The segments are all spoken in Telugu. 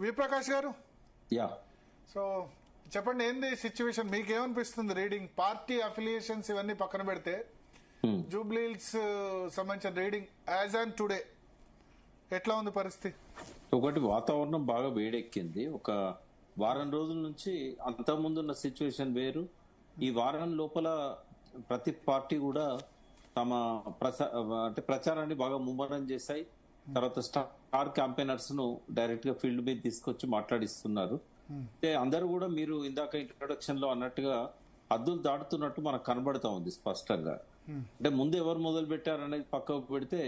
విప్రకాష్ గారు, యా సో చెప్పండి, ఏంది సిచ్యువేషన్? మీకేమనిపిస్తుంది? రీడింగ్ పార్టీ అఫిలియేషన్స్ ఇవన్నీ పక్కన పెడితే జూబ్లీహిల్స్ సంబంధించిన రీడింగ్ యాజ్ ఆన్ టుడే ఎట్లా ఉంది పరిస్థితి? ఒకటి వాతావరణం బాగా వేడెక్కింది. ఒక వారం రోజుల నుంచి అంతకుముందున్న సిచ్యువేషన్ వేరు. ఈ వారం లోపల ప్రతి పార్టీ కూడా తమ ప్రచారాన్ని బాగా ముమ్మరం చేశాయి. తర్వాత స్టార్ క్యాంపెయినర్స్ ను డైరెక్ట్ గా ఫీల్డ్ మీద తీసుకొచ్చి మాట్లాడిస్తున్నారు. అంటే అందరూ కూడా మీరు ఇందాక ఇంట్రొడక్షన్ లో అన్నట్టుగా హద్దులు దాటుతున్నట్టు మనకు కనబడతా ఉంది స్పష్టంగా. అంటే ముందు ఎవరు మొదలు పెట్టారు అనేది పక్కకు పెడితే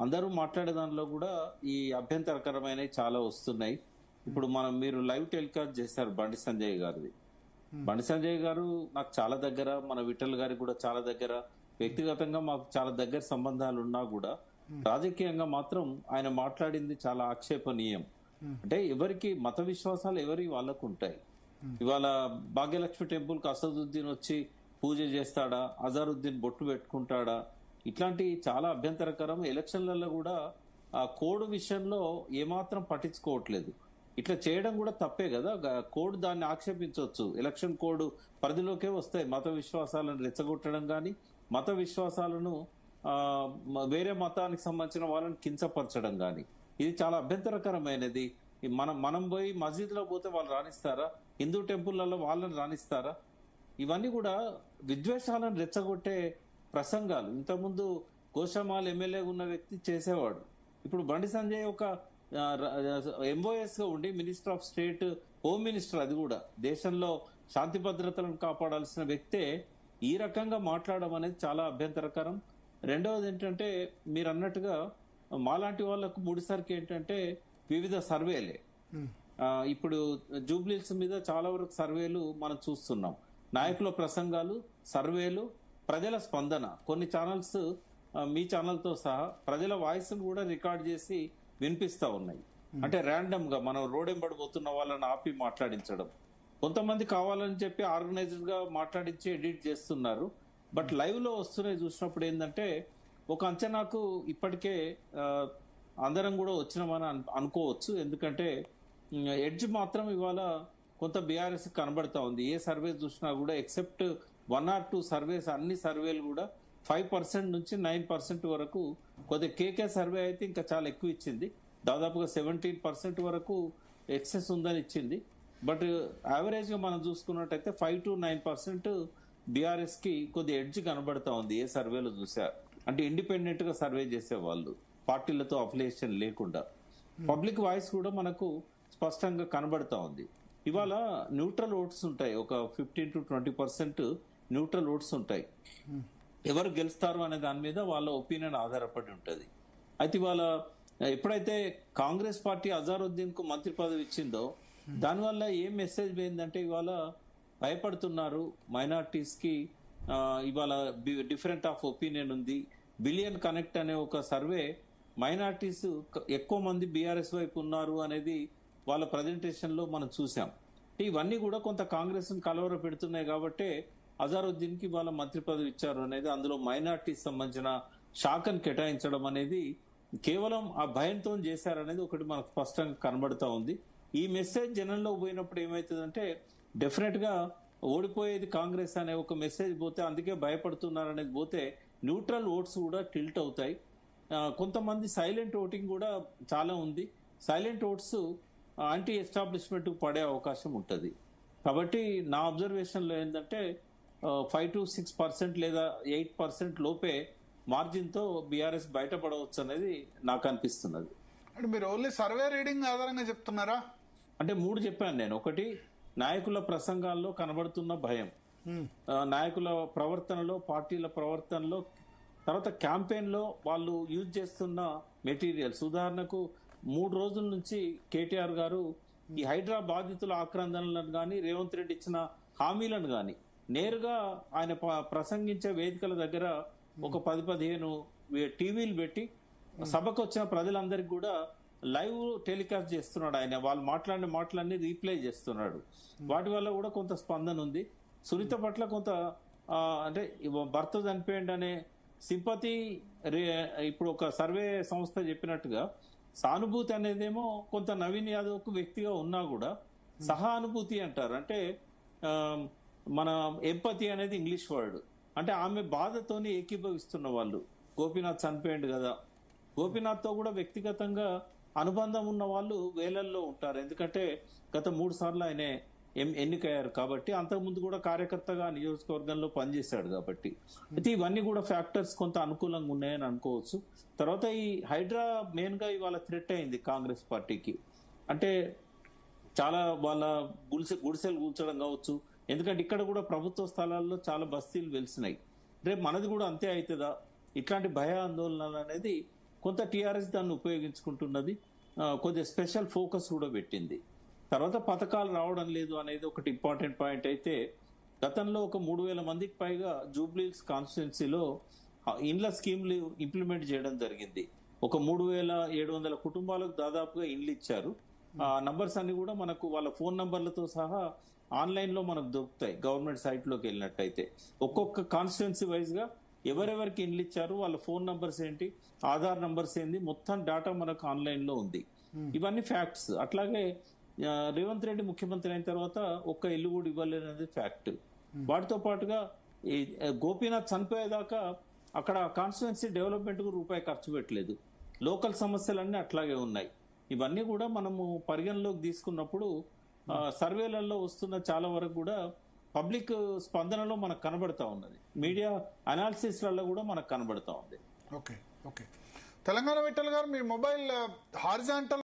అందరూ మాట్లాడే దానిలో కూడా ఈ అభ్యంతరకరమైనవి చాలా వస్తున్నాయి. ఇప్పుడు మీరు లైవ్ టెలికాస్ట్ చేశారు బండి సంజయ్ గారిది. బండి సంజయ్ గారు నాకు చాలా దగ్గర, మన విఠల్ గారికి కూడా చాలా దగ్గర, వ్యక్తిగతంగా మాకు చాలా దగ్గర సంబంధాలు ఉన్నా కూడా రాజకీయంగా మాత్రం ఆయన మాట్లాడింది చాలా ఆక్షేపణీయం. అంటే ఎవరికి మత విశ్వాసాలు ఎవరి వాళ్ళకు ఉంటాయి. ఇవాళ భాగ్యలక్ష్మి టెంపుల్ కు అసదుద్దీన్ వచ్చి పూజ చేస్తాడా, అజారుద్దీన్ బొట్టు పెట్టుకుంటాడా, ఇట్లాంటి చాలా అభ్యంతరకరం. ఎలక్షన్లలో కూడా ఆ కోడ్ విషయంలో ఏమాత్రం పట్టించుకోవట్లేదు. ఇట్లా చేయడం కూడా తప్పే కదా. కోడ్ దాన్ని ఆక్షేపించవచ్చు, ఎలక్షన్ కోడ్ పరిధిలోకే వస్తాయి. మత విశ్వాసాలను రెచ్చగొట్టడం కానీ, మత విశ్వాసాలను వేరే మతానికి సంబంధించిన వాళ్ళని కించపరచడం కానీ, ఇది చాలా అభ్యంతరకరమైనది. మనం పోయి మస్జిద్ లో పోతే వాళ్ళు రాణిస్తారా? హిందూ టెంపుల్లలో వాళ్ళని రాణిస్తారా? ఇవన్నీ కూడా విద్వేషాలను రెచ్చగొట్టే ప్రసంగాలు. ఇంతకుముందు గోషామాల్ ఎమ్మెల్యే ఉన్న వ్యక్తి చేసేవాడు. ఇప్పుడు బండి సంజయ్ ఒక ఎంఓఎస్ గా ఉండి minister of state, home minister, అది కూడా దేశంలో శాంతి భద్రతలను కాపాడాల్సిన వ్యక్తే ఈ రకంగా మాట్లాడడం అనేది చాలా అభ్యంతరకరం. రెండవది ఏంటంటే, మీరు అన్నట్టుగా మాలాంటి వాళ్ళకు ముడిసరికి ఏంటంటే వివిధ సర్వేలే. ఇప్పుడు జూబ్లీహిల్స్ మీద చాలా వరకు సర్వేలు మనం చూస్తున్నాం. నాయకుల ప్రసంగాలు, సర్వేలు, ప్రజల స్పందన. కొన్ని ఛానల్స్, మీ ఛానల్తో సహా ప్రజల వాయిస్ కూడా రికార్డ్ చేసి వినిపిస్తా ఉన్నాయి. అంటే ర్యాండమ్ గా మనం రోడెంబడిపోతున్న వాళ్ళని ఆపి మాట్లాడించడం. కొంతమంది కావాలని చెప్పి ఆర్గనైజ్డ్ గా మాట్లాడించి ఎడిట్ చేస్తున్నారు. బట్ లైవ్ లో వస్తున్నాయి చూసినప్పుడు ఏంటంటే, ఒక అంచనాకు ఇప్పటికే అందరం కూడా వచ్చినామని అనుకోవచ్చు. ఎందుకంటే ఎడ్జ్ మాత్రం ఇవాళ కొంత బీఆర్ఎస్ కనబడతా ఉంది. ఏ సర్వే చూసినా కూడా ఎక్సెప్ట్ 1 or 2 సర్వేస్, అన్ని సర్వేలు కూడా 5% నుంచి 9% వరకు. కొద్దిగా కేకే సర్వే అయితే ఇంకా చాలా ఎక్కువ ఇచ్చింది, దాదాపుగా 17% వరకు ఎక్సెస్ ఉందని ఇచ్చింది. బట్ యావరేజ్ గా మనం చూసుకున్నట్టయితే 5 to 9% బీఆర్ఎస్ కి కొద్ది ఎడ్జ్ కనబడతా ఉంది ఏ సర్వేలో చూసారు. అంటే ఇండిపెండెంట్ గా సర్వే చేసే వాళ్ళు, పార్టీలతో అఫిలియేషన్ లేకుండా. పబ్లిక్ వాయిస్ కూడా మనకు స్పష్టంగా కనబడతా ఉంది. ఇవాళ న్యూట్రల్ ఓట్స్ ఉంటాయి, ఒక 15 to 20% న్యూట్రల్ ఓట్స్ ఉంటాయి. ఎవరు గెలుస్తారు అనే దాని మీద వాళ్ళ ఒపీనియన్ ఆధారపడి ఉంటది. అయితే ఇవాళ ఎప్పుడైతే కాంగ్రెస్ పార్టీ అజారుద్దీన్ కు మంత్రి పదవి ఇచ్చిందో, దానివల్ల ఏం మెసేజ్ పోయిందంటే, ఇవాళ భయపడుతున్నారు మైనార్టీస్ కి. ఇవాళ డిఫరెంట్ ఆఫ్ ఒపీనియన్ ఉంది. బిలియన్ కనెక్ట్ అనే ఒక సర్వే మైనార్టీస్ ఎక్కువ మంది బీఆర్ఎస్ వైపు ఉన్నారు అనేది వాళ్ళ ప్రజెంటేషన్ లో మనం చూసాం. ఇవన్నీ కూడా కొంత కాంగ్రెస్ ని కలవర పెడుతున్నాయి. కాబట్టి అజారుద్దీన్ కి వాళ్ళ మంత్రి పదవి ఇచ్చారు అనేది, అందులో మైనార్టీస్ సంబంధించిన శాఖను కేటాయించడం అనేది కేవలం ఆ భయంతో చేశారనేది ఒకటి మనకు స్పష్టంగా కనబడతా ఉంది. ఈ మెసేజ్ జనంలో పోయినప్పుడు ఏమవుతుందంటే, డెఫినెట్ గా ఓడిపోయేది కాంగ్రెస్ అనే ఒక మెసేజ్ పోతే, అందుకే భయపడుతున్నారు అనేది పోతే, న్యూట్రల్ ఓట్స్ కూడా టిల్ట్ అవుతాయి. కొంతమంది సైలెంట్ ఓటింగ్ కూడా చాలా ఉంది. సైలెంట్ ఓట్స్ యాంటీ ఎస్టాబ్లిష్మెంట్ పడే అవకాశం ఉంటుంది. కాబట్టి నా అబ్జర్వేషన్ లో ఏంటంటే 5 to 6% లేదా 8% లోపే మార్జిన్ తో బీఆర్ఎస్ బయటపడవచ్చు అనేది నాకు అనిపిస్తున్నది. అంటే మీరు ఓన్లీ సర్వే రీడింగ్ ఆధారంగా చెప్తున్నారా? అంటే 3 చెప్పాను నేను. ఒకటి, నాయకుల ప్రసంగాల్లో కనబడుతున్న భయం, నాయకుల ప్రవర్తనలో, పార్టీల ప్రవర్తనలో, తర్వాత క్యాంపెయిన్ లో వాళ్ళు యూజ్ చేస్తున్న మెటీరియల్స్. ఉదాహరణకు 3 రోజుల నుంచి కేటీఆర్ గారు ఈ హైడ్రా బాధితుల ఆక్రందనలను కానీ, రేవంత్ రెడ్డి ఇచ్చిన హామీలను కానీ నేరుగా ఆయన ప్రసంగించే వేదికల దగ్గర ఒక 10-15 టీవీలు పెట్టి సభకు వచ్చిన ప్రజలందరికీ కూడా లైవ్ టెలికాస్ట్ చేస్తున్నాడు. ఆయన వాళ్ళు మాట్లాడిన మాటలన్నీ రీప్లే చేస్తున్నాడు. వాటి వల్ల కూడా కొంత స్పందన ఉంది. సునీత పట్ల కొంత అంటే భర్త చనిపోయింది అనే సింపతి. ఇప్పుడు ఒక సర్వే సంస్థ చెప్పినట్టుగా సానుభూతి అనేదేమో కొంత నవీన్ యాదవ్ కు వ్యక్తిగా ఉన్నా కూడా సహానుభూతి అంటారు. అంటే మన ఎంపతి అనేది ఇంగ్లీష్ వర్డ్. అంటే ఆమె బాధతోని ఏకీభవిస్తున్న వాళ్ళు. గోపీనాథ్ చనిపోయాడు కదా, గోపీనాథ్ తో కూడా వ్యక్తిగతంగా అనుబంధం ఉన్న వాళ్ళు వేలల్లో ఉంటారు. ఎందుకంటే గత 3 సార్లు ఆయన ఎన్నికయ్యారు కాబట్టి, అంతకుముందు కూడా కార్యకర్తగా నియోజకవర్గంలో పనిచేశాడు కాబట్టి. అయితే ఇవన్నీ కూడా ఫ్యాక్టర్స్ కొంత అనుకూలంగా ఉన్నాయని అనుకోవచ్చు. తర్వాత ఈ హైడ్రా మెయిన్ గా ఇవాళ థ్రెట్ అయింది కాంగ్రెస్ పార్టీకి. అంటే చాలా వాళ్ళ గుడిసెలు కూల్చడం కావచ్చు. ఎందుకంటే ఇక్కడ కూడా ప్రభుత్వ స్థలాల్లో చాలా బస్తీలు వెలిసినాయి. రేపు మనది కూడా అంతే అవుతుందా, ఇట్లాంటి భయ ఆందోళనలు అనేది కొంత టీఆర్ఎస్ దాన్ని ఉపయోగించుకుంటున్నది. కొద్దిగా స్పెషల్ ఫోకస్ కూడా పెట్టింది. తర్వాత పథకాలు రావడం లేదు అనేది ఒకటి ఇంపార్టెంట్ పాయింట్. అయితే గతంలో ఒక 3,000 మందికి పైగా జూబ్లీహిల్స్ కాన్స్టిట్యున్సీలో ఇండ్ల స్కీమ్లు ఇంప్లిమెంట్ చేయడం జరిగింది. ఒక 3,700 కుటుంబాలకు దాదాపుగా ఇండ్లు ఇచ్చారు. ఆ నంబర్స్ అన్ని కూడా మనకు వాళ్ళ ఫోన్ నంబర్లతో సహా ఆన్లైన్ లో మనకు దొరుకుతాయి. గవర్నమెంట్ సైట్ లోకి వెళ్ళినట్టయితే ఒక్కొక్క కాన్స్టిట్యున్సీ వైజ్ గా ఎవరెవరికి ఇండ్లు ఇచ్చారు, వాళ్ళ ఫోన్ నంబర్స్ ఏంటి, ఆధార్ నంబర్స్ ఏంటి, మొత్తం డేటా మనకు ఆన్లైన్ లో ఉంది. ఇవన్నీ ఫ్యాక్ట్స్. అట్లాగే రేవంత్ రెడ్డి ముఖ్యమంత్రి అయిన తర్వాత ఒక్క ఇల్లు కూడా ఇవ్వలేదనేది ఫ్యాక్ట్. వాటితో పాటుగా ఈ గోపీనాథ్ చనిపోయేదాకా అక్కడ కాన్స్టిట్యున్సీ డెవలప్మెంట్ కు రూపాయి ఖర్చు పెట్టలేదు. లోకల్ సమస్యలన్నీ అట్లాగే ఉన్నాయి. ఇవన్నీ కూడా మనము పరిగణలోకి తీసుకున్నప్పుడు సర్వేలలో వస్తున్న చాలా వరకు కూడా పబ్లిక్ స్పందనలో మనకు కనబడతా ఉన్నది. మీడియా అనాలిసిస్లలో కూడా మనకు కనబడతా ఉంది. Okay okay. తెలంగాణ విఠల్ గారు, మీ మొబైల్ హారిజాంటల్